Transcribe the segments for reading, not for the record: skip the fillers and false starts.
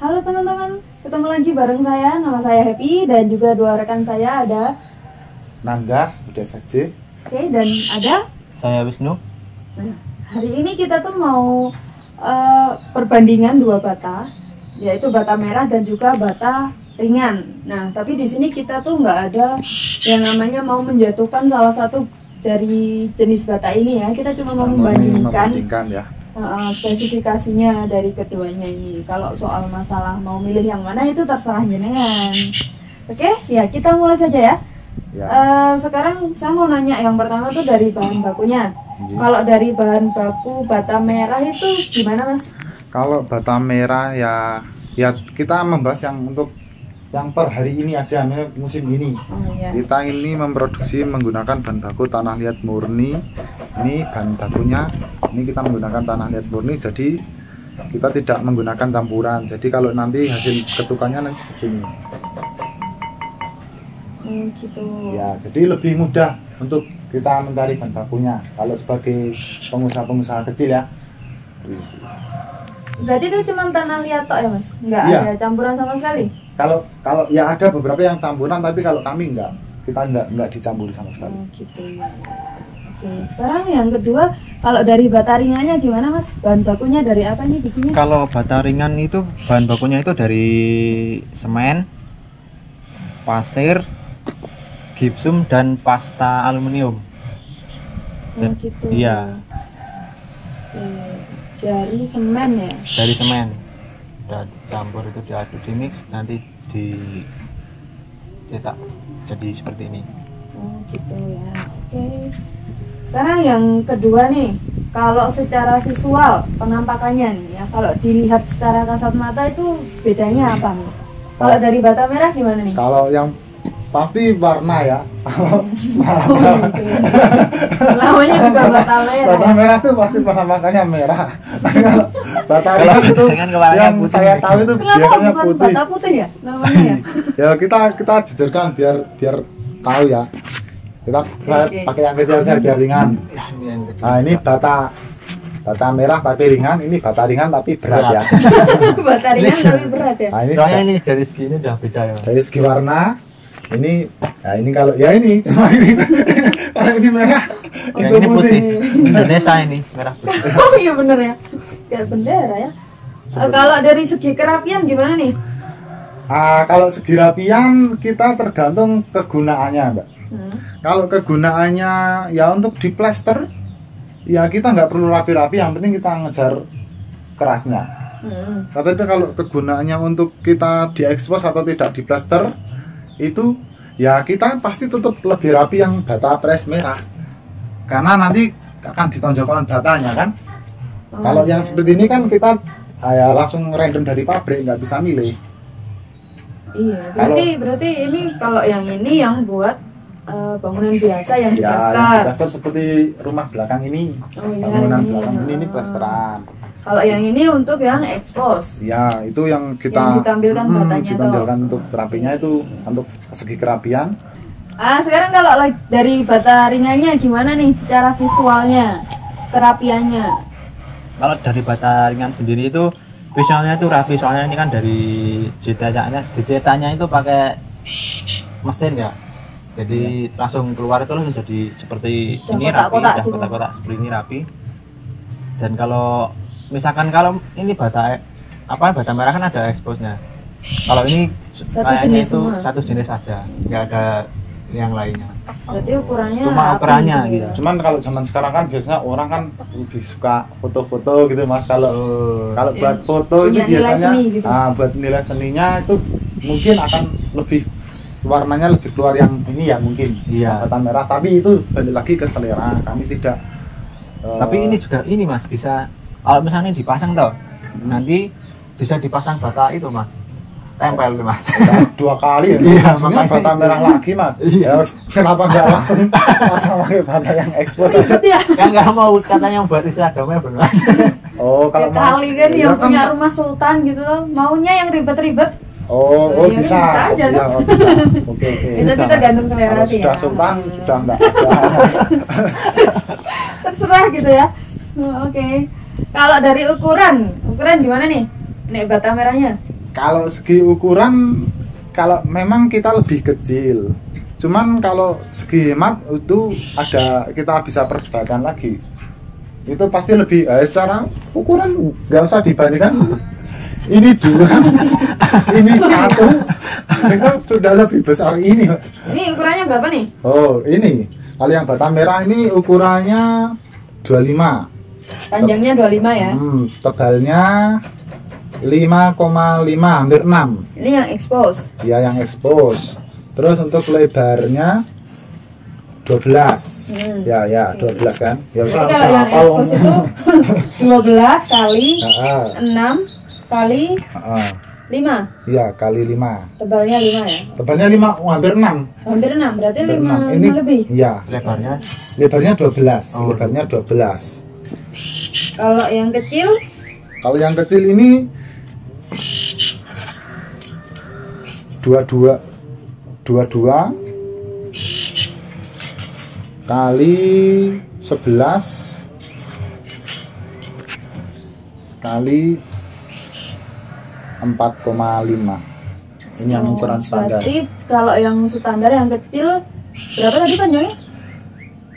Halo teman-teman, ketemu lagi bareng saya, nama saya Happy dan juga dua rekan saya ada Nangga, udah saja. Oke, dan ada Saya Wisnu. Nah, hari ini kita tuh mau perbandingan dua bata, yaitu bata merah dan juga bata ringan. Nah, tapi di sini kita tuh nggak ada yang namanya mau menjatuhkan salah satu dari jenis bata ini ya. Kita cuma mau membandingkan ya. Spesifikasinya dari keduanya ini. Kalau soal masalah mau milih yang mana itu terserah jenengan. Oke, ya kita mulai saja ya. Sekarang saya mau nanya yang pertama tuh dari bahan bakunya. Kalau dari bahan baku bata merah itu gimana mas? Kalau bata merah ya kita membahas yang untuk yang per hari ini aja, musim ini. Iya. Kita ini memproduksi menggunakan bahan baku tanah liat murni. Ini bahan bakunya, ini kita menggunakan tanah liat murni, jadi kita tidak menggunakan campuran. Jadi kalau nanti hasil ketukannya nanti seperti ini. Gitu. Ya, jadi lebih mudah untuk kita mencari bahan bakunya. Kalau sebagai pengusaha-pengusaha kecil ya. Berarti itu cuma tanah liat tok ya mas? Nggak Iya. ada campuran sama sekali? Kalau ya ada beberapa yang campuran, tapi kalau kami kita enggak dicampuri sama sekali. Gitu ya. Oke, sekarang yang kedua, kalau dari bata ringannya gimana mas? Bahan bakunya dari apa nih bikinnya? Kalau bata ringan itu bahan bakunya itu dari semen, pasir, gipsum dan pasta aluminium. Gitu. Iya. Oke, dari semen ya? Dari semen. Udah dicampur itu diaduk di mix, nanti dicetak jadi seperti ini. Gitu ya. Oke. Sekarang yang kedua nih, kalau secara visual penampakannya nih ya, kalau dilihat secara kasat mata itu bedanya apa nih? Kalau dari bata merah gimana nih? Kalau yang pasti warna ya. Namanya juga bata merah. Bata merah tuh pasti penampakannya merah. Kalau bata ringan itu yang saya tahu itu Kenapa biasanya bukan putih. bata putih ya namanya ya? Ya kita jujurkan biar tahu ya. Kita pakai yang kecil saja biar ringan. Nah ini bata merah tapi ringan, ini bata ringan tapi berat ya. Bata ringan tapi berat ya. Nah, Soalnya ini dari segi ini udah beda ya. dari segi warna ini kalau ya ini cuma ini kalau ini merah Yang itu ini putih. Indonesia ini merah putih. Oh iya bener ya, kayak bendera ya. Kalau dari segi kerapian gimana nih? Kalau segi rapian kita tergantung kegunaannya mbak. Kalau kegunaannya ya untuk di plester ya kita nggak perlu rapi-rapi, yang penting kita ngejar kerasnya. Tapi kalau kegunaannya untuk kita diekspos atau tidak di plester itu ya kita pasti tetap lebih rapi yang bata pres merah, karena nanti akan ditonjolkan batanya kan. Kalau yang seperti ini kan kita ya langsung random dari pabrik, nggak bisa milih. Iya, berarti ini kalau yang ini yang buat bangunan biasa yang Ya, diplaster. plaster seperti rumah belakang ini. Iya, Bangunan ini. belakang ini plesteran. Kalau yang ini untuk yang expose. Ya, itu yang kita Yang ditampilkan batanya ditonjolkan untuk rapinya, itu untuk segi kerapian. Sekarang kalau dari bata ringannya gimana nih secara visualnya, kerapiannya? Kalau dari bata ringan sendiri itu visualnya itu rapi, soalnya ini kan dari dicetaknya itu pakai mesin ya. Jadi langsung keluar itu langsung jadi seperti Udah ini kotak-kotak rapi, gitu. kotak-kotak seperti ini rapi. Dan kalau misalkan kalau ini bata merah kan ada exposnya. Kalau ini kayaknya jenis itu semua. satu jenis saja, nggak ada yang lainnya. Berarti ukurannya Cuma rapi ukurannya gitu gitu. ya. Cuman kalau zaman sekarang kan biasanya orang kan lebih suka foto-foto gitu Mas. Kalau buat foto itu punya nilai biasanya seni gitu. buat nilai seninya itu mungkin akan lebih warnanya lebih keluar yang ini ya mungkin. Iya. Bata merah, tapi itu balik lagi ke selera. Kami tidak Tapi ini juga ini Mas, bisa kalau misalnya dipasang toh, nanti bisa dipasang bata itu Mas. Tempel tuh Mas. dua kali ya. Iya, Maksudnya makanya. bata merah lagi Mas. Iya. Ya, kenapa nggak langsung pasang pakai bata yang expose aja? Ribet ya. Kan nggak mau katanya buat isi agamanya benar. Oh, kalau Ya kali kan iya yang punya rumah sultan gitu loh, maunya yang ribet-ribet. Oh, Ya, bisa. bisa aja, Iya, kan? oh, bisa. Oke. Itu Bisa. tergantung selera Kalau sih sudah ya. sultan sudah enggak ada. Terserah gitu ya. Oke. Kalau dari ukuran gimana nih? Nek bata merahnya? Kalau segi ukuran, kalau memang kita lebih kecil, cuman kalau segi hemat itu kita bisa perdebatkan lagi. Itu pasti lebih secara ukuran nggak usah dibandingkan. Ini 2, ini 1, itu sudah lebih besar ini. Ini ukurannya berapa nih? Oh, ini kalau yang bata merah ini ukurannya 25. Panjangnya 25 ya. Tebalnya 5,5 hampir 6. Ini yang expose. Ya, yang expose. Terus untuk lebarnya 12. Ya, 12 kan. Ya Jadi kalau yang expose itu 12 kali 6 kali 5. Iya, kali 5. Tebalnya 5 ya. Tebalnya 5, hampir 6. Hampir 6, berarti 5 Ini lebih. Iya. Lebarnya 12. Lebarnya 12. Kalau yang kecil? Kalau yang kecil ini 22 kali 11 kali 4,5. Ini yang ukuran standar. Berarti kalau yang standar yang kecil berapa tadi panjangnya?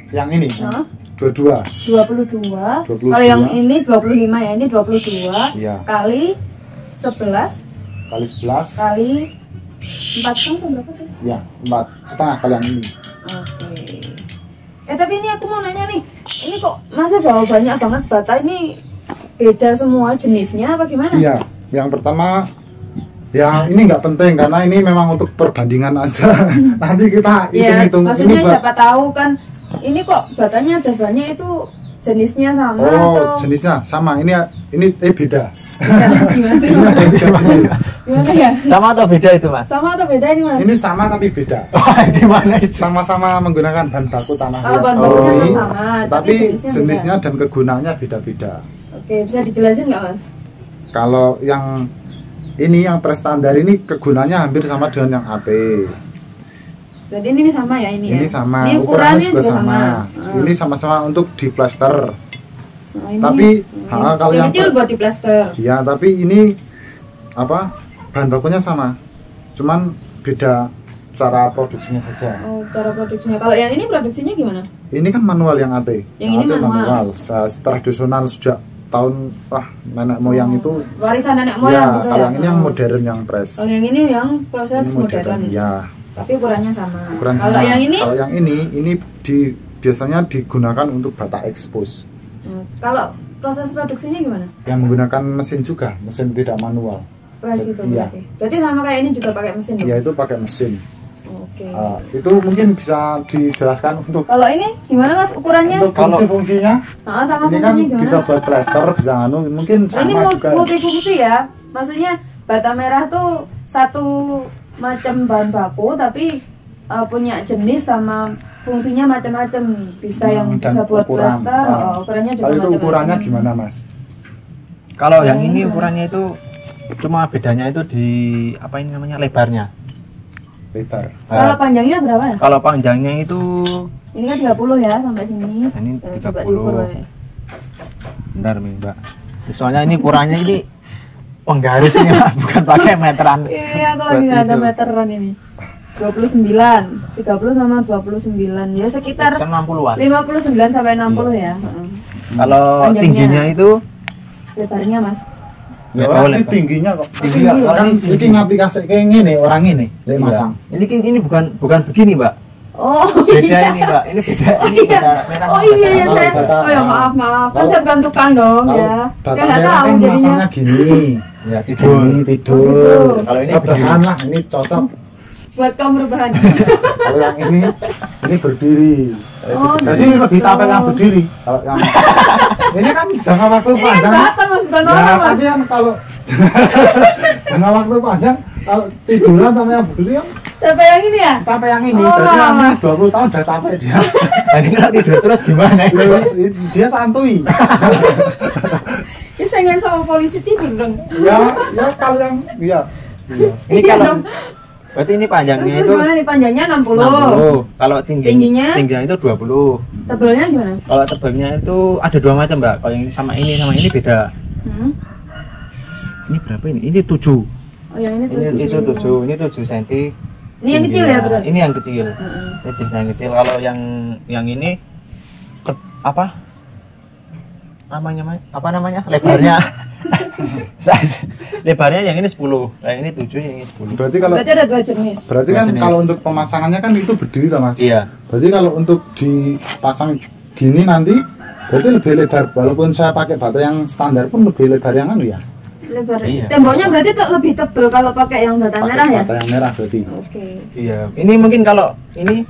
Yang ini 22. 22. Kalau yang ini 25 ya, ini 22 Iya. kali 11 Kali 11 kali 4 sama berapa tuh? ya 4,5 kali yang ini. Oke. Tapi ini aku mau nanya nih, ini kok masa bawa banyak banget bata, ini beda semua jenisnya apa gimana? Iya, yang pertama ya ini nggak penting karena ini memang untuk perbandingan aja. Nanti kita hitung-hitung. Maksudnya siapa tahu kan ini kok batanya ada banyak, itu jenisnya sama atau jenisnya sama. Ini beda. Gimana sih? Gimana ya? Sama atau beda itu, Mas? Sama atau beda ini, Mas? Ini sama tapi beda. Gimana itu? Sama-sama menggunakan bahan baku tanah Kalau liat. bahan bakunya sama, tapi jenisnya dan kegunaannya beda-beda. Oke, bisa dijelasin nggak, Mas? Kalau yang ini yang prestandar ini kegunaannya hampir sama dengan yang AT. Berarti ini sama ya ini Ini ya? sama, Ini ukurannya juga sama. Ini sama-sama untuk diplester. Nah, ini, Tapi kalau yang kecil buat diplester. ya, tapi ini bahan bakunya sama. Cuman beda cara produksinya saja. Oh, cara produksinya. Kalau yang ini produksinya gimana? Ini kan manual yang AT. Yang ini AT manual. Tradisional sejak tahun nenek moyang itu. Warisan nenek moyang gitu kalau ya. yang ini yang modern yang press. Kalau yang ini yang proses Ini modern. Ya. Tapi ukurannya sama. Ukuran Kalau sama. yang ini? Kalau yang ini biasanya digunakan untuk bata expose. Kalau proses produksinya gimana? Yang menggunakan mesin juga, mesin tidak manual. Press gitu Iya. berarti. Berarti sama kayak ini juga pakai mesin ya? Ya, itu pakai mesin. Oke. Itu mungkin bisa dijelaskan untuk Kalau ini gimana, Mas, ukurannya? untuk fungsi-fungsinya. Sama Ini kan fungsinya gimana? bisa buat plester, bisa mungkin sama Ini juga. multifungsi ya. Maksudnya bata merah tuh satu macam bahan baku tapi punya jenis sama fungsinya macam-macam. Bisa yang Dan bisa buat ukuran. plester, ukurannya juga Kalau itu macam-macam. ukurannya gimana, Mas? Kalau yang ini ukurannya itu cuma bedanya itu di apa ini namanya lebarnya. Lebar. Kalau panjangnya berapa ya? Kalau panjangnya itu Ini kan 30 ya sampai sini. ini Coba 30. diukur ya. Bentar nih, Mbak. Soalnya ini ukurannya ini penggarisnya bukan pakai meteran. Iya, aku lagi nggak ada Itu. meteran ini. 29, 30 sama 29 ya sekitar 60-an. 59 sampai 60 ya. Kalau Panjangnya. tingginya itu Lebarnya, Mas. Ya, Oh, ini lebar. tingginya kok. tinggi tinggi. kalau Kan ini ini ngaplikasi kayak gini, orang ini, lek Iya. masang. Ini bukan begini, Mbak. Oh, Beda iya. ini, Mbak. Ini beda. Ini Iya. beda merah. Oh iya ya Kalau saya. bata- Oh ya maaf. Kan kalau- saya bukan tukang dong Kalau ya. bata Saya nggak merah tahu kan jadinya. masangnya gini. Ya, tidur. Gini, tidur. Kalau ini rebahan lah, ini cocok. Buat kaum rebahan. Kalau yang ini berdiri. Oh, Jadi gitu. lebih capek yang berdiri. Kalau yang ini kan jangka waktu Ini kan panjang. bata, Mas, bukan Ya, orang, Mas. tapi kan kalau jangka waktu panjang, kalau tiduran sama yang berdiri kan Sampai yang ini ya? capek yang ini. Oh, Jadi yang ini alah. 20 tahun udah capek dia. Ini kalau tidur terus gimana? Dia santuy. Ya saingan sama polisi tidur dong. Ya kalau yang iya. Ini Iya kalau dong. berarti ini panjangnya Terus itu gimana nih panjangnya 60. 60. Kalau Tingginya? tingginya itu 20. Tebelnya gimana? Kalau tebalnya itu ada dua macam, Mbak. Kalau yang ini sama ini beda. Hmm. Ini berapa ini? Ini 7. Oh, yang ini Ini itu 7, ini 7 cm. Ini yang kecil ya, berarti? Ini yang kecil. Ini jenis yang kecil. Kalau yang ini apa? Namanya? Lebarnya. Lebarnya yang ini 10. Yang ini 7, yang ini 10. Berarti ada 2 jenis. Berarti kan kalau untuk pemasangannya kan itu berdiri toh, Mas? Iya. Berarti kalau untuk dipasang gini nanti berarti lebih lebar, walaupun saya pakai bata yang standar pun lebih lebar yang anu ya? Lebar. Iya. Temboknya berarti tuh lebih tebal kalau pakai yang bata merah ya? Bata yang merah berarti. Oke. Iya. Ini mungkin kalau ini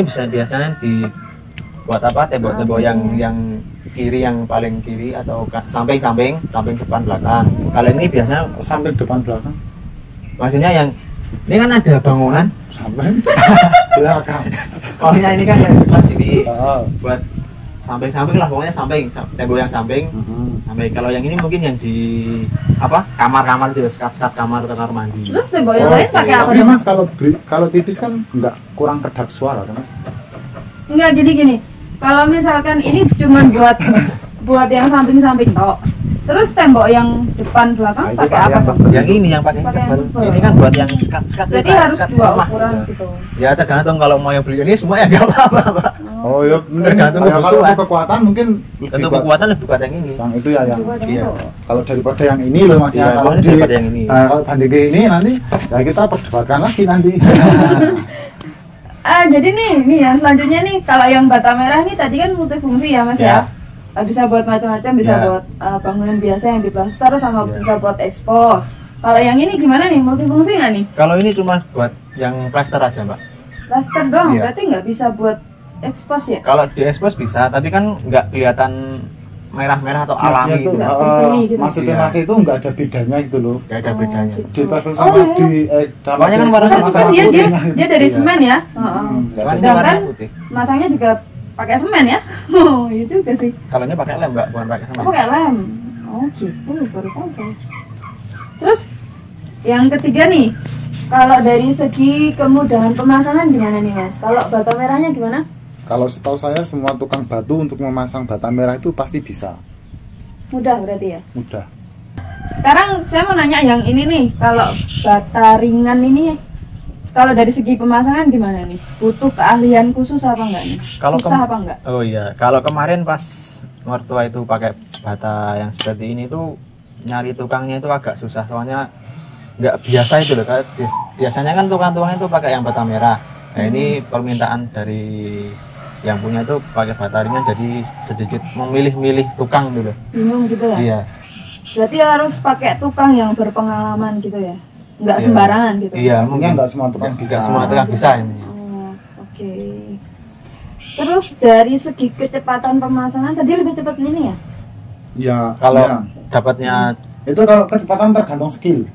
bisa biasanya dibuat apa? Tembok-tembok yang kiri, yang paling kiri atau samping depan belakang. Kalau ini biasanya Samping depan belakang. maksudnya yang ini kan ada bangunan Samping belakang. pokoknya ini kan pas ini Oh. buat samping lah, pokoknya tembok yang samping. Sampai kalau yang ini mungkin yang di apa kamar itu sekat kamar atau kamar mandi. Terus tembok yang lain pakai apa Tapi dong? Mas kalau tipis kan nggak kurang kedap suara kan Mas? Enggak, gini. Kalau misalkan ini cuma buat yang samping-samping toh. Terus tembok yang depan belakang Nah, itu pakai pakai apa? yang Bang? tebal. Yang ini yang pakai Pakai yang tebal. tebal. Ini kan buat yang sekat Jadi harus sekat 2 rumah. ukuran gitu. Ya tergantung kalau mau yang beli ini semua ya nggak apa-apa, Pak. Oh iya, Tergantung kalau kebutuhan. untuk kekuatan mungkin lebih Untuk kuat. kekuatan lebih kuat yang ini. Yang itu ya yang. Buat yang Iya. itu. Kalau daripada yang ini loh Mas Iya, ya. Kalau pokoknya daripada yang ini. Kalau banding ke ini nanti ya kita perdebatkan lagi nanti. Jadi nih ya selanjutnya nih kalau yang bata merah nih tadi kan multifungsi ya Mas ya. Bisa buat macam-macam, bisa Ya. buat bangunan biasa yang diplaster sama Ya. bisa buat expose. Kalau yang ini gimana nih, multifungsi nggak nih? Kalau ini cuma buat yang plaster aja, Mbak. Plaster doang, Iya. berarti nggak bisa buat expose ya? Kalau di expose bisa, tapi kan nggak kelihatan merah-merah atau Masnya alami tuh, gitu. Nggak berseni gitu. maksudnya Iya. Mas itu nggak ada bedanya gitu loh. Nggak ada bedanya. gitu. Di plaster Oh, sama iya. di Makanya kan warna Kan sama dia putihnya. dia dari Iya. semen ya. nggak Cuman ini Sedangkan warna putih. masangnya juga pakai semen ya. Oh, iya juga sih. Kalau ini pakai lem, Mbak, bukan pakai semen. Oh, pakai lem. Oh, gitu. Baru tahu saya. Terus yang ketiga nih, kalau dari segi kemudahan pemasangan gimana nih Mas? Kalau bata merahnya gimana? Kalau setahu saya semua tukang batu untuk memasang bata merah itu pasti bisa, Mudah berarti ya. mudah. Sekarang saya mau nanya yang ini nih, kalau bata ringan ini, kalau dari segi pemasangan gimana nih? Butuh keahlian khusus apa enggak nih? Kalau Susah apa enggak? Oh iya, kalau kemarin pas mertua itu pakai bata yang seperti ini tuh nyari tukangnya itu agak susah, soalnya nggak biasa itu loh. Biasanya kan tukang-tukang itu pakai yang bata merah. Nah ini permintaan dari yang punya itu pakai bata ringan, jadi sedikit memilih-milih tukang dulu. Bingung gitu ya? Iya. Berarti harus pakai tukang yang berpengalaman gitu ya? Enggak Iya. sembarangan gitu? Iya, Artinya mungkin nggak semua tukang bisa. nggak semua tukang bisa ini. Oh, oke. Terus dari segi kecepatan pemasangan tadi lebih cepat ini ya? Ya, Kalau ya. dapatnya Itu kalau kecepatan tergantung skill.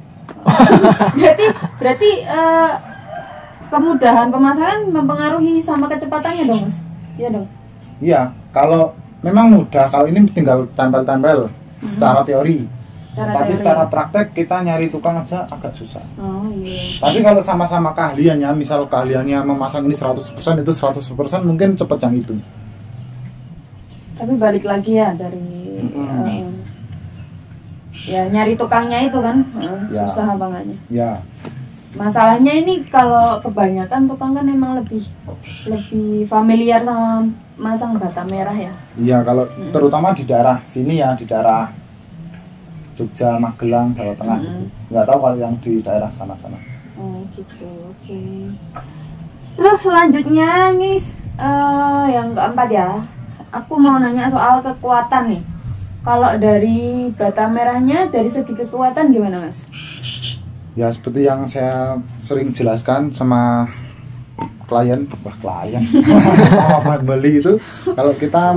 berarti kemudahan pemasangan mempengaruhi sama kecepatannya dong Mas? Iya dong. Iya, kalau memang mudah, kalau ini tinggal tempel-tempel secara teori. Tapi secara praktek kita nyari tukang aja agak susah. Oh iya. Tapi kalau sama-sama keahliannya, misal keahliannya memasang ini 100%, itu 100% mungkin cepet yang itu. Tapi balik lagi ya dari ya nyari tukangnya itu kan Ya. susah apa enggaknya. Ya, Masalahnya ini kalau kebanyakan tukang kan emang lebih familiar sama masang bata merah ya. iya kalau terutama di daerah sini ya, di daerah Jogja, Magelang, Jawa Tengah. Nggak tahu kalau yang di daerah sana-sana. Oh gitu, oke. Terus selanjutnya nih yang keempat ya, aku mau nanya soal kekuatan nih. Kalau dari bata merahnya dari segi kekuatan gimana Mas? Ya seperti yang saya sering jelaskan sama klien sama pembeli itu, kalau kita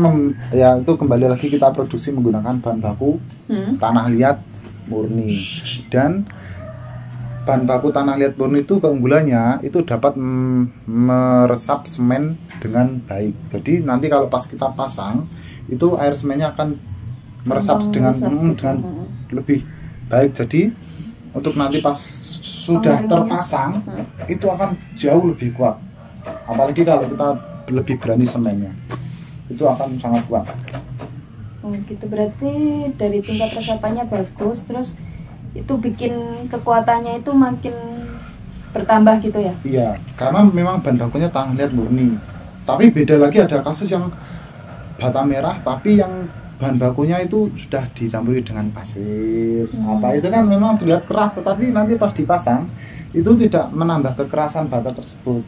ya itu kembali lagi kita produksi menggunakan bahan baku tanah liat murni, dan bahan baku tanah liat murni itu keunggulannya itu dapat meresap semen dengan baik. Jadi nanti kalau pas kita pasang itu air semennya akan meresap dengan lebih baik. Jadi untuk nanti pas sudah terpasang itu akan jauh lebih kuat. Apalagi kalau kita lebih berani semennya, itu akan sangat kuat. Oh gitu, berarti dari tingkat resapannya bagus. Terus itu bikin kekuatannya itu makin bertambah gitu ya? Iya, karena memang bahan bakunya tanah liat murni. Tapi beda lagi, ada kasus yang bata merah tapi yang bahan bakunya itu sudah dicampuri dengan pasir. Apa itu kan memang terlihat keras, tetapi nanti pas dipasang itu tidak menambah kekerasan bata tersebut.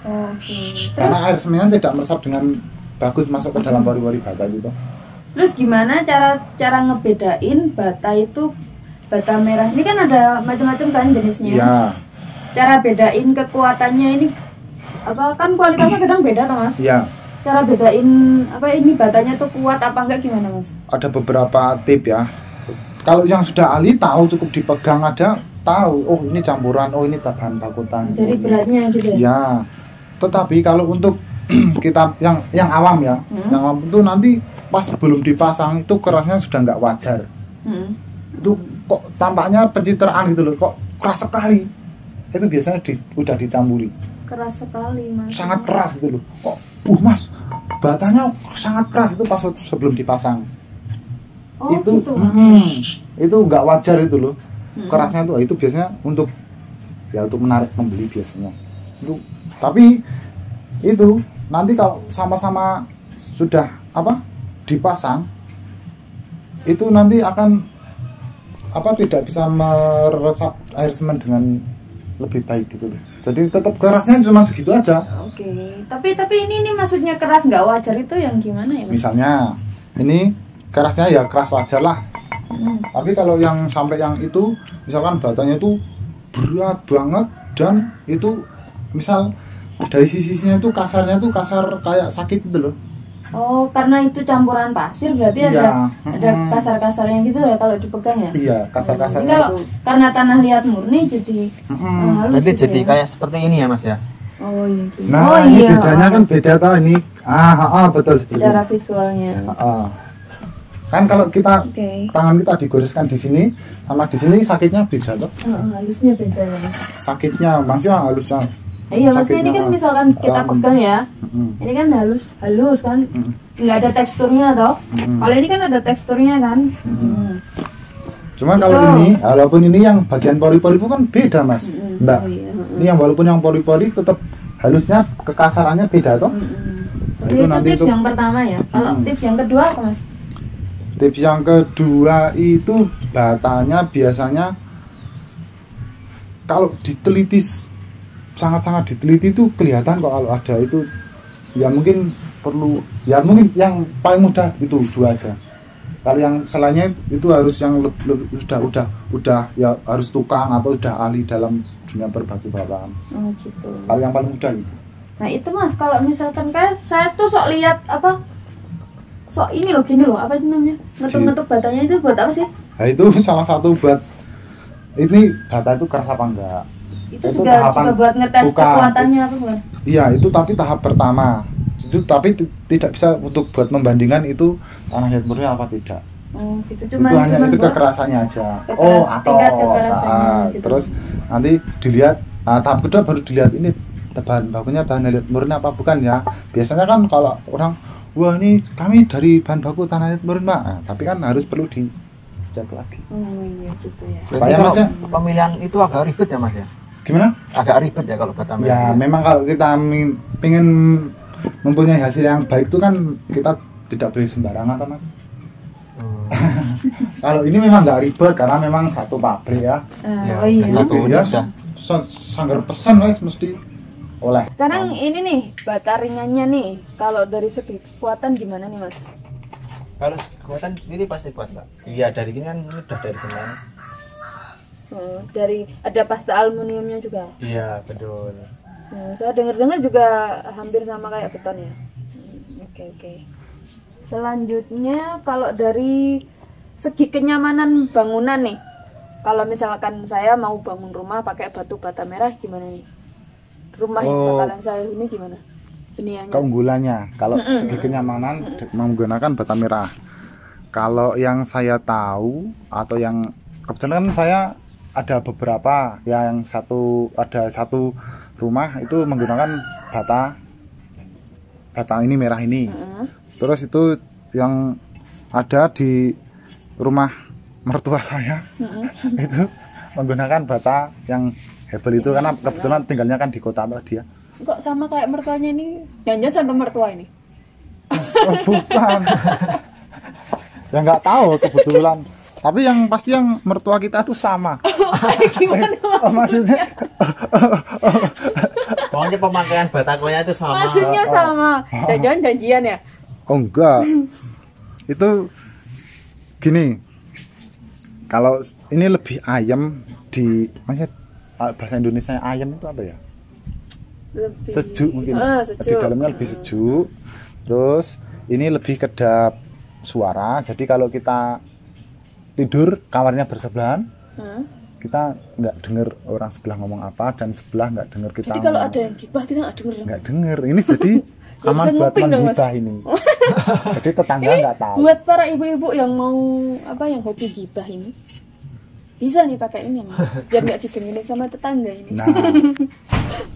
Oke. Karena air semennya tidak meresap dengan bagus masuk ke dalam pori-pori bata gitu. Terus gimana cara ngebedain bata itu bata merah? Ini kan ada macam-macam kan jenisnya. Iya. Cara bedain kekuatannya ini apa, kan kualitasnya kadang beda toh Mas? Iya. Cara bedain apa ini batanya tuh kuat apa enggak gimana Mas? Ada beberapa tip ya. Kalau yang sudah ahli tahu, cukup dipegang ada tahu, oh ini campuran, oh ini bahan baku tanah. Dari beratnya gitu ya? Ya. Tetapi kalau untuk kita yang awam ya, yang awam itu nanti pas sebelum dipasang itu kerasnya sudah nggak wajar. Itu kok tampaknya pencitraan gitu loh, kok keras sekali. Itu biasanya udah dicampuri. Keras sekali Mas. Sangat keras gitu loh. Kok Mas, batanya sangat keras itu pas sebelum dipasang. Oh itu gitu. Itu nggak wajar itu loh. Kerasnya itu biasanya untuk menarik pembeli biasanya. Itu tapi itu nanti kalau sama-sama sudah dipasang itu nanti akan tidak bisa meresap air semen dengan lebih baik gitu loh. Jadi tetap kerasnya cuma segitu aja. Oke. Tapi ini maksudnya keras nggak wajar itu yang gimana ya Mas? Misalnya ini kerasnya ya keras wajar lah. Tapi kalau yang sampai yang itu misalkan batanya itu berat banget dan itu misal dari sisinya itu kasarnya tuh kasar kayak sakit itu loh. Oh, karena itu campuran pasir berarti Iya. ada kasar-kasarnya gitu ya kalau dipegang ya? Iya, kasar-kasarnya Kalau itu. karena tanah liat murni jadi halus Berarti gitu jadi ya? kayak seperti ini ya Mas ya? Oh iya. Gitu. Nah, Oh, ini iya. bedanya kan beda tau ini. Betul seperti Secara ini. visualnya. Kan kalau kita Oke. tangan kita digoreskan di sini sama di sini sakitnya beda tuh. Halusnya beda ya Mas. Sakitnya maksudnya halusnya. Iya, maksudnya ini kan Sakitnya, misalkan kita pegang ya. Ini kan halus kan. Nggak ada teksturnya toh. Kalau ini kan ada teksturnya kan. Cuma kalau ini, walaupun ini yang bagian pori-pori itu kan beda Mas, Mbak. Oh, iya. Ini yang walaupun yang pori-pori tetap halusnya kekasarannya beda toh. Itu tips yang pertama ya. Kalau tips yang kedua apa Mas? Tips yang kedua itu batanya biasanya kalau diteliti sangat-sangat diteliti itu kelihatan kok kalau ada itu ya mungkin perlu ya mungkin yang paling mudah itu dua aja. Kalau yang selainnya itu harus yang udah ya harus tukang atau udah ahli dalam dunia berbatu bataan. Oh gitu. Kalau yang paling mudah itu. Nah itu Mas, kalau misalkan kan saya tuh sok lihat sok ini loh gini loh, apa itu namanya, ngetuk-ngetuk batanya itu buat apa sih? Nah itu salah satu buat ini bata itu keras apa enggak. Itu juga buat ngetes kekuatannya apa bukan? Iya itu tapi tahap pertama itu tapi tidak bisa untuk buat membandingkan itu tanah liat murni apa tidak. Oh gitu, Itu hanya itu kekerasannya aja. Tingkat kekerasannya gitu. Terus nanti dilihat tahap kedua baru dilihat ini bahan bakunya tanah liat murni apa bukan ya. Biasanya kan kalau orang wah ini kami dari bahan baku tanah liat murni tapi kan harus perlu dicek lagi. Oh iya gitu ya. Supaya Mas Mas ya, pemilihan itu agak ribet ya Mas ya? gimana? Agak ribet ya kalau bata merah. Ya memang kalau kita pengen mempunyai hasil yang baik itu kan kita tidak boleh sembarangan toh Mas. Kalau ini memang nggak ribet karena memang satu pabrik ya. Oh iya. Satu Ya, udah. sanggar pesan Mas mesti oleh. Sekarang ini nih bata ringannya nih, kalau dari segi kekuatan gimana nih Mas? Kalau kekuatan sendiri pasti kuat Mbak. Iya dari ini kan udah dari semen. Dari ada pasta aluminiumnya juga. Iya betul. Saya dengar-dengar juga hampir sama kayak beton ya. Oke. Selanjutnya kalau dari segi kenyamanan bangunan nih, kalau misalkan saya mau bangun rumah pakai batu bata merah gimana nih? Rumah yang bakalan saya huni gimana? Huniannya? Keunggulannya kalau segi kenyamanan menggunakan bata merah. Kalau yang saya tahu atau yang kebetulan saya ada beberapa yang ada satu rumah itu menggunakan bata ini merah ini. Terus itu yang ada di rumah mertua saya itu menggunakan bata yang hebel itu karena kebetulan tinggalnya kan di kota tuh dia. Kok sama kayak mertuanya ini? Jangan sama mertua ini. Oh, bukan. Ya nggak tahu kebetulan. Tapi yang pasti yang mertua kita tuh sama. Gimana Maksudnya? Soalnya pemakaian batakonya itu sama. Maksudnya sama. Jangan janjian ya? Oh enggak. Itu gini. Kalau ini lebih ayam di maksudnya bahasa Indonesia ayam itu apa ya? Lebih Sejuk mungkin. sejuk. Di dalamnya lebih sejuk. Terus ini lebih kedap suara. Jadi kalau kita tidur kamarnya bersebelahan, kita nggak dengar orang sebelah ngomong apa dan sebelah nggak dengar kita. Jadi kalau ada yang gibah kita nggak denger. Nggak denger. Ini jadi aman buat menggibah ini. Jadi tetangga nggak tahu. Buat para ibu-ibu yang mau yang hobi gibah ini, bisa nih pakai ini nih, biar nggak didengerin sama tetangga ini. Nah,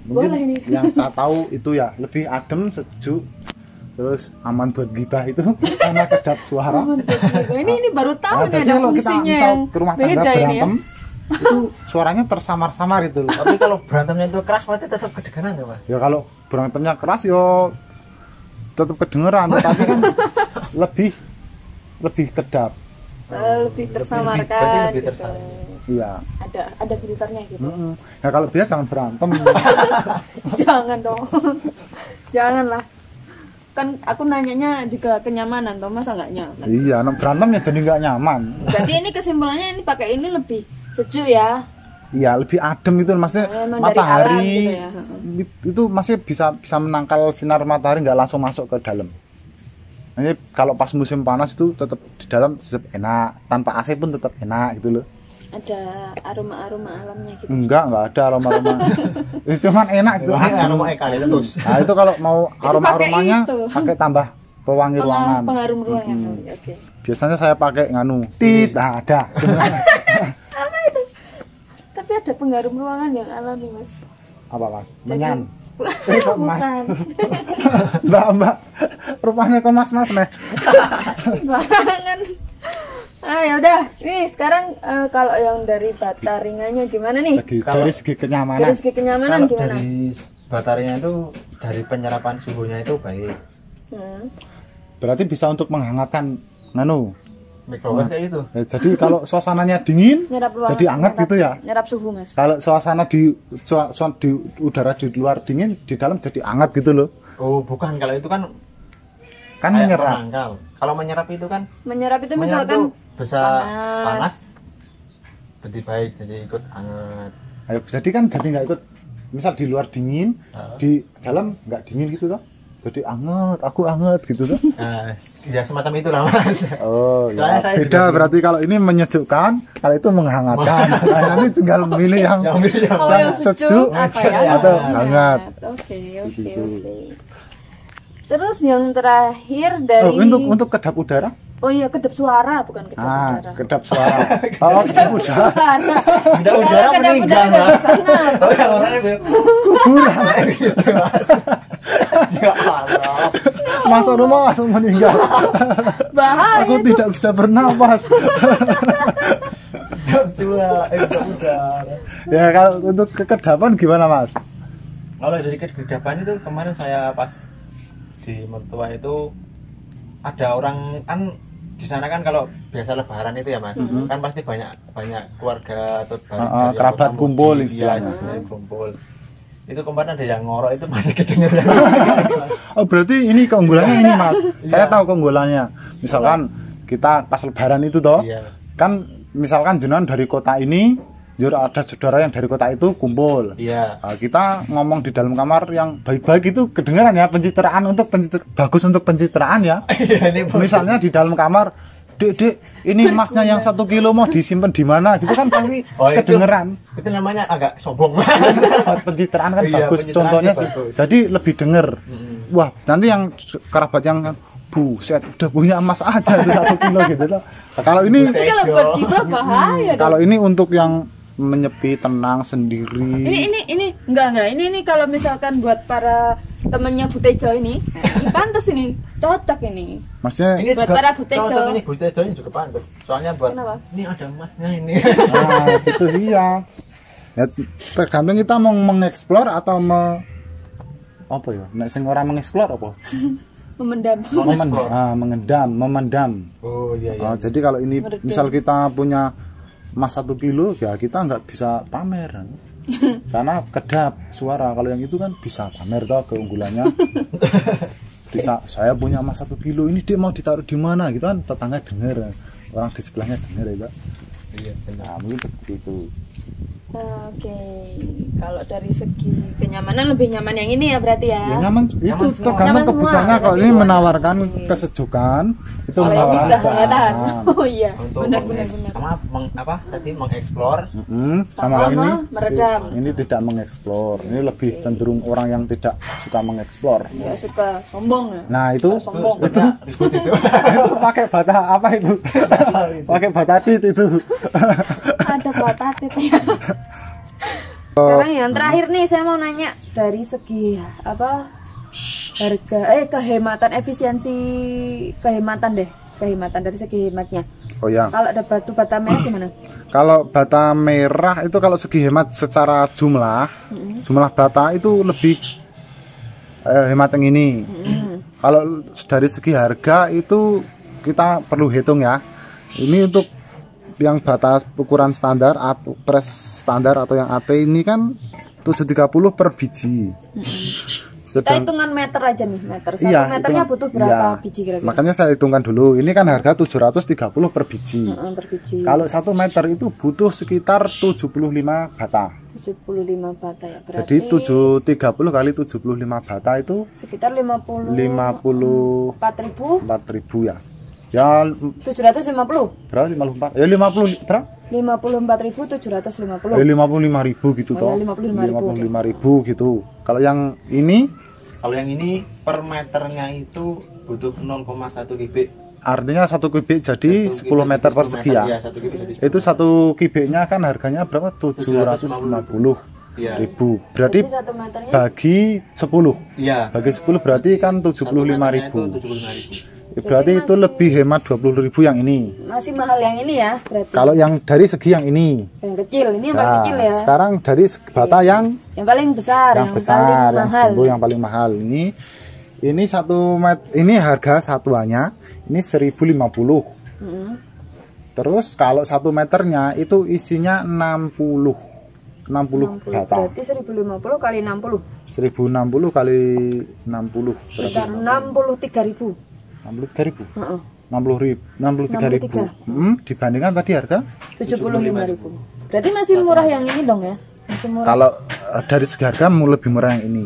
Boleh mungkin ini. yang saya tahu itu ya lebih adem, sejuk, terus aman buat gibah itu karena kedap suara. Aman buat gibah. Ini baru tahu Nah, nih jadi ada kalau kita fungsinya misal yang ke rumah tangga beda ini ya. berantem, itu suaranya tersamar-samar itu loh. Tapi kalau berantemnya itu keras berarti tetap kedengaran nggak Mas? Ya kalau berantemnya keras yo tetap kedengeran, tetapi kan lebih kedap. Lebih tersamarkan. berarti lebih gitu. tersamarkan. Iya. Ada filternya gitu. Ya kalau biasa jangan berantem. Jangan dong. Janganlah. Kan aku nanyanya juga kenyamanan toh, masa nggak nyaman? Iya, berantem ya jadi nggak nyaman. Berarti ini kesimpulannya ini pakai ini lebih sejuk ya. Iya, lebih adem itu maksudnya Memang dari matahari alam gitu ya. itu masih bisa menangkal sinar matahari nggak langsung masuk ke dalam. Jadi kalau pas musim panas itu tetap di dalam tetap enak, tanpa AC pun tetap enak gitu loh. Ada aroma-aroma alamnya gitu. Enggak ada aroma-aroma. Itu cuman enak gitu. Aroma eukaliptus. Nah, itu kalau mau aroma-aromanya itu. pakai tambah pewangi ruangan. Pengharum ruangan. Oke. Biasanya saya pakai nganu. Tit, ada. Apa itu? Tapi ada pengharum ruangan yang alami, Mas. Apa, Mas? Jadi- Menyan. Bukan. Mas. Mbak. Rupanya kok Mas nih. Barangan. Ya udah. Nih sekarang kalau yang dari bata ringannya gimana nih? Dari segi kenyamanan. Dari segi kenyamanan Kalau gimana? dari batarainya itu dari penyerapan suhunya itu baik. Berarti bisa untuk menghangatkan nganu. Mikrowave kayak gitu. Jadi kalau suasananya dingin, Nyerap ruangan. jadi hangat gitu ya. Nyerap suhu, Mas. Kalau suasana di udara di luar dingin, di dalam jadi hangat gitu loh. Oh, bukan, kalau itu kan Kan kayak menyerap. penangkal. Kalau menyerap itu kan Menyerap itu menyerap misalkan itu bisa panas. panas. Jadi baik, jadi ikut hangat. Ayo, jadi kan jadi nggak ikut. Misal di luar dingin, di dalam nggak dingin gitu toh. Jadi hangat, aku hangat gitu tuh. Ya semacam itulah Mas. Oh, Soalnya ya. saya Beda juga berarti kalau ini menyejukkan, kalau itu menghangatkan. Nah, nanti tinggal milih yang yang sejuk apa ya? atau hangat. Oke. Gitu. Terus yang terakhir dari Untuk kedap udara? Oh iya, kedap suara bukan kedap udara. Kedap suara. Oh, kedap udara. Ada udara Kedap meninggal udara Mas. di sana. Kuburan. Ya Allah. Masuk rumah langsung meninggal. Bahaya. Aku tidak bisa bernapas. Kedap udara. Ya kalau untuk kekedapan gimana Mas? Kalau dari kegedapan itu kemarin saya pas di mertua itu ada orang kan di sana kan kalau biasa lebaran itu ya Mas, kan pasti banyak keluarga atau dari kerabat kota kumpul mudik, istilahnya. kumpul. Itu kemarin ada yang ngorok itu masih kedengeran. Oh berarti ini keunggulannya ini Mas. Saya tahu keunggulannya. Misalkan kita pas lebaran itu toh, Iya. kan misalkan jenengan dari kota ini, ada saudara yang dari kota itu kumpul. Iya. Nah, kita ngomong di dalam kamar yang baik-baik itu kedengaran ya, bagus untuk pencitraan ya. Misalnya di dalam kamar, Dek, ini emasnya yang 1 kilo mau disimpan di mana? Gitu kan pasti kedengeran. Itu namanya agak sombong. Buat pencitraan kan Iya, bagus. pencitraan Contohnya bagus. jadi lebih denger. Wah, nanti yang kerabat yang buset udah punya emas aja itu 1 kilo gitu loh. Nah, kalau ini Tapi kalau buat gibah bahaya dong. kalau ini untuk yang menyepi tenang sendiri. Ini enggak. Ini kalau misalkan buat para temennya Bu Tejo ini. Nah, ini pantas ini, cocok ini. Maksudnya Ini Buat juga para Bu Tejo. cocok ini Bu Tejo ini juga pantas. Soalnya buat Kenapa? ini ada emasnya ini. nah, itu iya. Ya tergantung kita mau mengeksplor atau apa ya? Nek sing ora mengeksplor apa? Memendam. Memendam. Oh iya iya. Jadi kalau ini Meredam. misal kita punya emas 1 kilo, ya kita nggak bisa pamer kan? Karena kedap suara. Kalau yang itu kan bisa pamer toh keunggulannya. Bisa saya punya emas 1 kilo, ini dia mau ditaruh di mana gitu kan, tetangga dengar, orang di sebelahnya dengar ya Pak. Iya benar. Nah mungkin seperti itu. Oke, kalau dari segi kenyamanan lebih nyaman yang ini ya berarti ya. Ya nyaman itu semua. tergantung Nyaman semua, kebutuhannya. Kalau berarti ini ya. menawarkan kesejukan, itu Kalau ini menawarkan kehangatan. kehangatan. Oh iya, Untuk benar benar benar. apa tadi mengeksplor. Sama Sama ini meredam. ini tidak mengeksplor. Ini lebih cenderung orang yang tidak suka mengeksplor. Ya suka sombong ya. Nah itu Sombong. itu Ribut itu. itu pakai bata apa itu? Pakai bata tit itu. Ada kuatatit ya. Sekarang yang terakhir nih saya mau nanya dari segi apa harga kehematan efisiensi kehematan dari segi hematnya. Oh ya. Kalau ada batu bata merah gimana? Kalau bata merah itu kalau segi hemat secara jumlah bata itu lebih hemat yang ini. Kalau dari segi harga itu kita perlu hitung ya. Ini untuk yang batas ukuran standar atau press standar atau yang AT ini kan 730 per biji. Kita hitungan meter aja nih, meter. Satu Iya, meternya hitungan- butuh berapa iya. biji kira-kira? Makanya saya hitungkan dulu. Ini kan harga 730 per biji. Per biji. Kalau 1 meter itu butuh sekitar 75 bata. 75 bata ya. Berarti Jadi 730 kali 75 bata itu sekitar 54.000 54.000 ya. Ya 750. berapa 54? Ya 50 berapa? 54.750. 55.000 gitu Oh, toh. ya, 55.000. 55.000 gitu. Kalau yang ini Kalau yang ini per meternya itu butuh 0,1 kubik. artinya 1 kubik jadi 10 meter persegi ya. Iya, 1 kubik jadi 10 Itu 1 kubiknya kan harganya berapa? 750 Iya. ribu. Berarti Jadi 1 meternya bagi 10. Iya. Bagi 10 berarti kan 75.000. 75.000. Berarti itu lebih hemat 20.000 yang ini. masih mahal yang ini ya, berarti. Kalau yang dari segi yang ini. Yang kecil, ini yang paling Nah, kecil ya. sekarang dari bata yang Paling besar, yang besar, paling yang mahal. jumbo yang paling mahal ini 1 meter, ini harga satuannya ini 1.050. Terus kalau 1 meternya itu isinya 60 bata. Berarti 1.050 kali 60. 1.060 kali 60 Sekitar 63.000. 63.000. Heeh. 63.000. Dibandingkan tadi harga 75.000. Berarti masih murah yang ini dong ya? Masih murah. kalau dari segi harga lebih murah yang ini.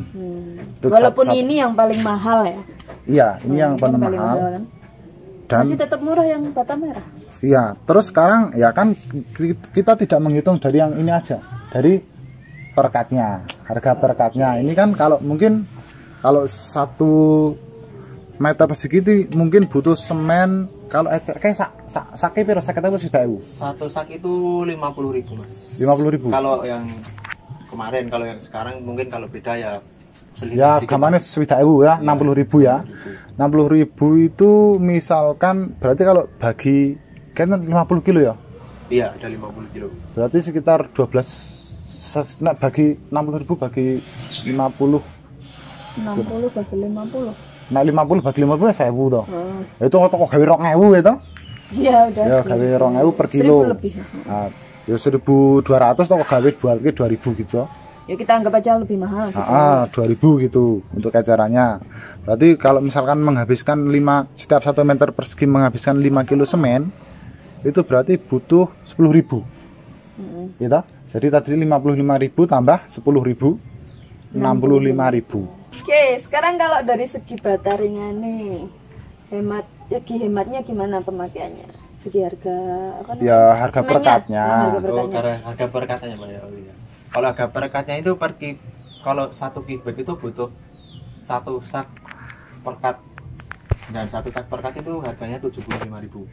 Untuk Walaupun satu- ini yang paling mahal ya. Iya, ini yang paling Paling mahal. mahal kan? Dan Masih tetap murah yang bata merah. iya, terus sekarang ya kan kita tidak menghitung dari yang ini aja, dari perkatnya, harga perkatnya. Ini kan kalau mungkin kalau 1 meter persegi itu mungkin butuh semen kalau kayak sak piro sak ketemu sudah Satu sak itu 50.000 Mas. 50.000. Kalau yang kemarin, kalau yang sekarang mungkin kalau beda ya Ya gampangnya sudah ya 60.000 ya. 60.000 itu misalkan berarti kalau bagi kan 50 kilo ya. Iya, ada 50 kilo. Berarti sekitar 12 nak bagi 60.000 bagi 50. 60 bagi 50. Nah 50 bagi 50 ya 1.000 toh. Itu toko gawe 2.000 ya toh. Iya udah. Ya gawe 2.000 per kilo. 1.000 lebih. Nah, ya 1.200 toko gawe buat ke 2.000 gitu. Ya kita anggap aja lebih mahal. Gitu. 2.000 gitu untuk acaranya. Berarti kalau misalkan menghabiskan 5 setiap 1 meter persegi menghabiskan 5 kilo semen, itu berarti butuh 10.000. Gitu. Jadi tadi 55.000 tambah 10.000 65.000. Oke, sekarang kalau dari segi batarainya nih, hematnya gimana pemakaiannya? Segi harga apa namanya? Ya harga Semennya? perkatnya. Harga Oh, perkatnya. harga perkatnya Pak ya. Oh, iya. Kalau harga perkatnya itu kalau 1 kubik itu butuh 1 sak perkat. Dan 1 sak perkat itu harganya 75.000.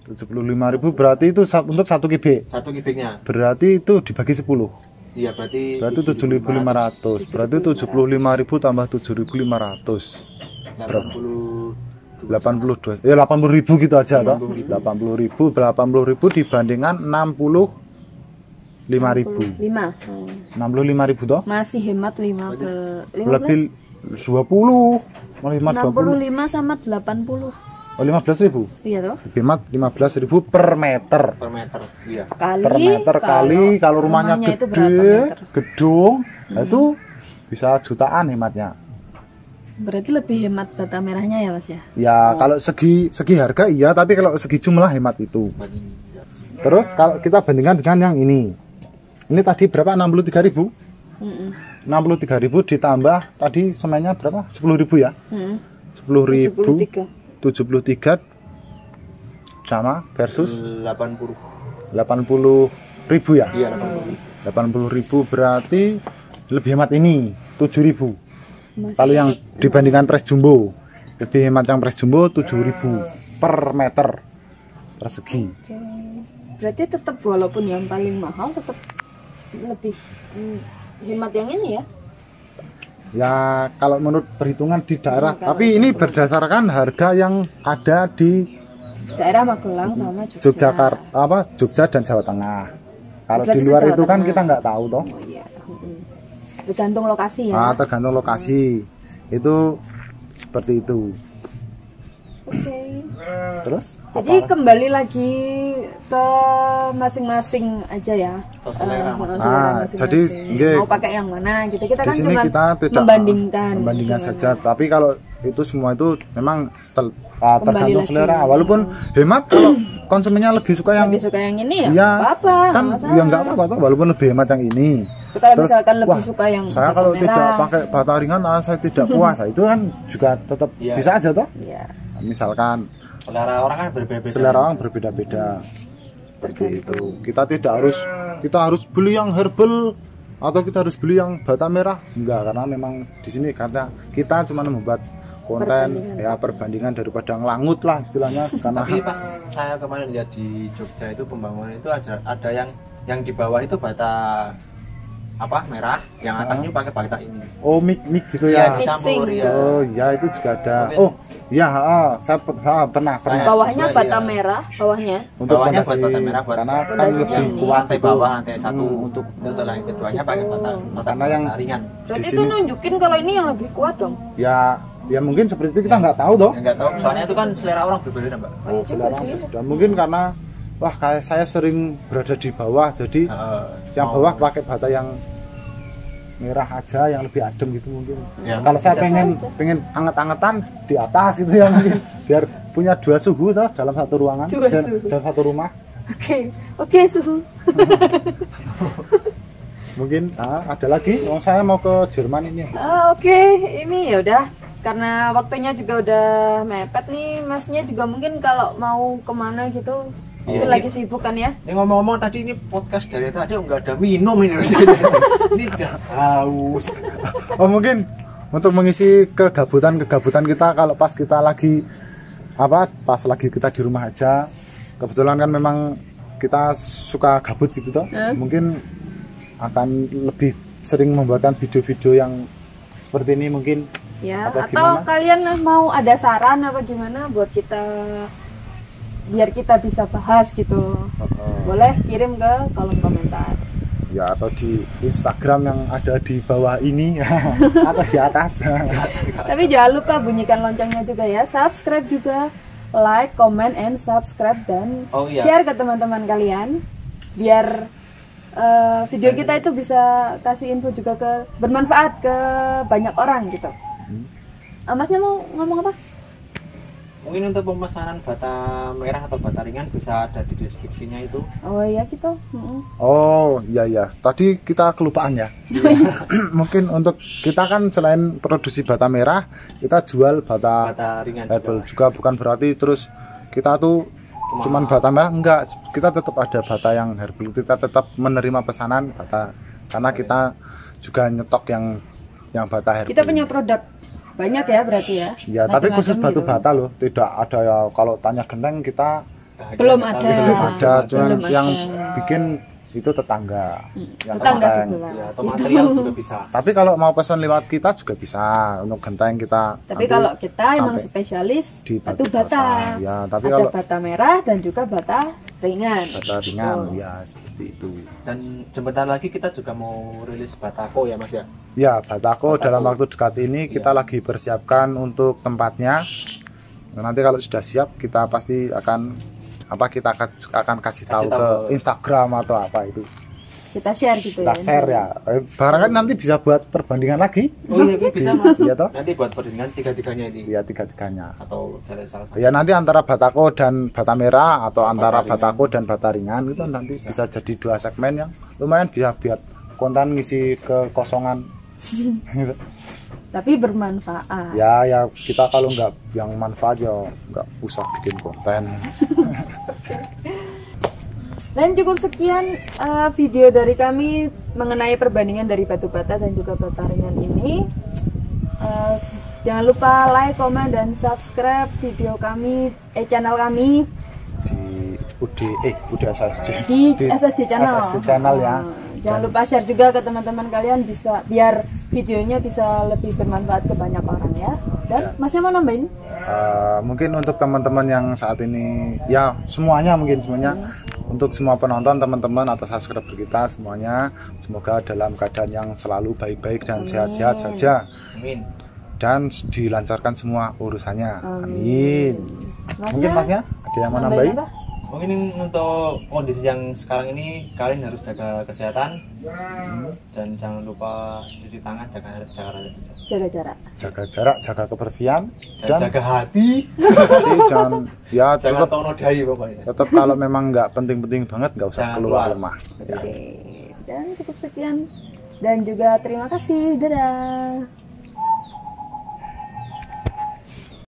75.000 berarti itu untuk 1 kubik. 1 kubiknya. Berarti itu dibagi 10. Iya, berarti 7.500. Berarti 75.000 tambah 7.500. 82. Ya 80.000 gitu aja toh. 80.000 dibandingkan 65.000. 65.000 toh? Masih hemat 15. Lebih 20. Mau hemat 20. 65 sama 80. Oh 15.000. Iya toh? Hemat 15.000 per meter. Per meter. Iya. Per meter kali kalau rumahnya itu berapa gede, meter? gedung, itu bisa jutaan hematnya. Berarti lebih hemat bata merahnya ya Mas ya? Ya kalau segi harga iya, tapi kalau segi jumlah hemat itu. Terus kalau kita bandingkan dengan yang ini tadi berapa? 63.000. 63.000 ditambah tadi semennya berapa? 10.000 ya? 10.000 73 sama versus 80.000 ya? Iya, 80.000 berarti lebih hemat ini 7.000. Kalau yang dibandingkan Press Jumbo lebih hemat yang Press Jumbo 7.000 per meter persegi. Berarti tetap walaupun yang paling mahal tetap lebih hemat yang ini ya? Ya kalau menurut perhitungan di daerah, tapi ini berdasarkan harga yang ada di daerah Magelang sama Yogyakarta, Jogja dan Jawa Tengah. Kalau di Berarti luar Jawa itu kan Tengah. kita nggak tahu toh. Oh iya. Tergantung lokasi ya. Nah, tergantung lokasi. Itu seperti itu. Oke. Terus? Jadi kembali lagi ke masing-masing aja ya. Selera masing-masing. jadi nggih. Mau pakai yang mana gitu. Kita Di kan sini cuma kita tidak membandingkan gimana gimana. saja. Tapi kalau itu semua itu memang tergantung lagi. selera. Walaupun hemat kalau konsumennya lebih suka yang Lebih suka yang ini ya? iya, Apa-apa. kan nggak ya nggak apa-apa toh, walaupun lebih hemat yang ini. Kalau misalkan lebih wah, suka yang saya bata kalau merah. tidak pakai bata ringan saya tidak puas. Itu kan juga tetap Iya. bisa aja toh. Iya. Misalkan selera orang kan berbeda-beda. selera orang berbeda-beda. Seperti itu. Kita harus beli yang herbal atau kita harus beli yang bata merah. Enggak, karena memang di sini karena kita cuma membuat konten perbandingan daripada ngelangut lah istilahnya karena Tapi pas saya kemarin lihat di Jogja itu pembangunan itu ada yang di bawah itu bata merah, yang atasnya pakai bata ini. oh mik gitu Iya, ya. dicampur ya. Oh ya itu juga ada. Mungkin. Oh ya, saya pernah. Bawahnya Sesuai, bata iya. merah, bawahnya. Untuk Bawahnya fondasi, buat bata merah, buat karena kan fondasinya lebih ini. kuat lantai itu. bawah, lantai satu untuk untuk yang keduanya pakai bata Karena yang ringan. Berarti Di itu sini. nunjukin kalau ini yang lebih kuat dong. ya mungkin seperti itu kita nggak tahu toh. Ya, nggak tahu, soalnya itu kan selera orang berbeda, Mbak. Oh iya juga Selera sih. dan mungkin karena wah kayak saya sering berada di bawah jadi yang bawah pakai bata yang merah aja yang lebih adem gitu mungkin. Ya, Kalau saya bisa pengen anget-angetan di atas gitu ya mungkin biar punya dua suhu toh dalam satu ruangan Dua dan suhu. dalam satu rumah. Oke, suhu. Mungkin ada lagi. Saya mau ke Jerman ini. Oke, ini ya udah karena waktunya juga udah mepet nih, masnya juga mungkin kalau mau kemana gitu mungkin lagi sibuk kan ya. Ini ngomong-ngomong tadi ini podcast dari tadi nggak ada minum ini. Ini udah haus. Oh mungkin untuk mengisi kegabutan kita kalau pas kita lagi pas lagi kita di rumah aja, kebetulan kan memang kita suka gabut gitu toh. Mungkin akan lebih sering membuatkan video-video yang seperti ini mungkin Ya, atau atau gimana? kalian mau ada saran apa gimana buat kita biar kita bisa bahas gitu. Boleh kirim ke kolom komentar. Ya atau di Instagram yang ada di bawah ini atau di atas. Tapi jangan lupa bunyikan loncengnya juga ya. Subscribe juga, like, comment, and subscribe dan share ke teman-teman kalian biar video kita itu bisa kasih info juga bermanfaat ke banyak orang gitu. Masnya mau ngomong apa? Mungkin untuk pemesanan bata merah atau bata ringan bisa ada di deskripsinya itu. Oh iya gitu. Oh iya. Tadi kita kelupaan ya. Mungkin untuk kita kan selain produksi bata merah, kita jual bata Ringan herbal juga. Bukan berarti terus kita tuh cuman bata merah, enggak. Kita tetap ada bata yang herbal. Kita tetap menerima pesanan bata karena kita juga nyetok yang bata herbal. Kita punya produk banyak ya berarti ya. Ya, tapi khusus Macam-macam batu gitu. bata loh. Tidak ada ya kalau tanya genteng kita Belum ada. belum ada. Cuman Belum yang ada. bikin itu tetangga yang tetangga genteng. sebelah. Ya, atau material juga bisa. Tapi kalau mau pesan lewat kita juga bisa untuk genteng kita. Tapi nanti kalau kita emang sampai spesialis di batu bata. Ya, tapi ada kalau bata merah dan juga bata ringan. bata ringan Oh. ya seperti itu. Dan sebentar lagi kita juga mau rilis batako ya Mas ya. Ya, batako Batako. dalam waktu dekat ini kita lagi persiapkan untuk tempatnya. Nanti kalau sudah siap kita pasti kita akan kasih tahu ke Instagram atau apa itu. Kita share gitu Kita ya. share ya. Barangkali nanti bisa buat perbandingan lagi. Oh iya bisa Mas. Iya toh? Nanti buat perbandingan tiga-tiganya ini Ya tiga-tiganya. atau dari salah satu. Ya nanti antara batako dan bata merah atau antara ringan. batako dan bata ringan itu nanti bisa jadi dua segmen yang lumayan bisa buat konten ngisi kekosongan. Tapi bermanfaat. Ya kita kalau nggak yang manfaat ya nggak usah bikin konten. Dan cukup sekian video dari kami mengenai perbandingan dari batu bata dan juga bata ringan ini. Jangan lupa like, komen, dan subscribe video kami, channel kami Di UD SSC di SSC Channel. SSC Channel ya. Jangan lupa share juga ke teman-teman kalian biar videonya bisa lebih bermanfaat ke banyak orang ya. Dan Masnya mau nambahin? Mungkin untuk teman-teman yang saat ini ya semuanya untuk semua penonton teman-teman atau subscriber kita semuanya semoga dalam keadaan yang selalu baik-baik dan sehat-sehat saja. Amin. Dan dilancarkan semua urusannya. Amin. Mungkin Masnya ada yang mau nambahin? apa? Mungkin untuk kondisi yang sekarang ini kalian harus jaga kesehatan dan jangan lupa cuci tangan, jaga Jaga jarak. Jaga jarak, jaga kebersihan dan jaga hati. Tapi jangan ya Jangan tetap tonodai pokoknya. tetap kalau memang nggak penting-penting banget nggak usah Jangan keluar keluar. rumah. Ya. Oke. Dan cukup sekian. Dan juga terima kasih. Dadah.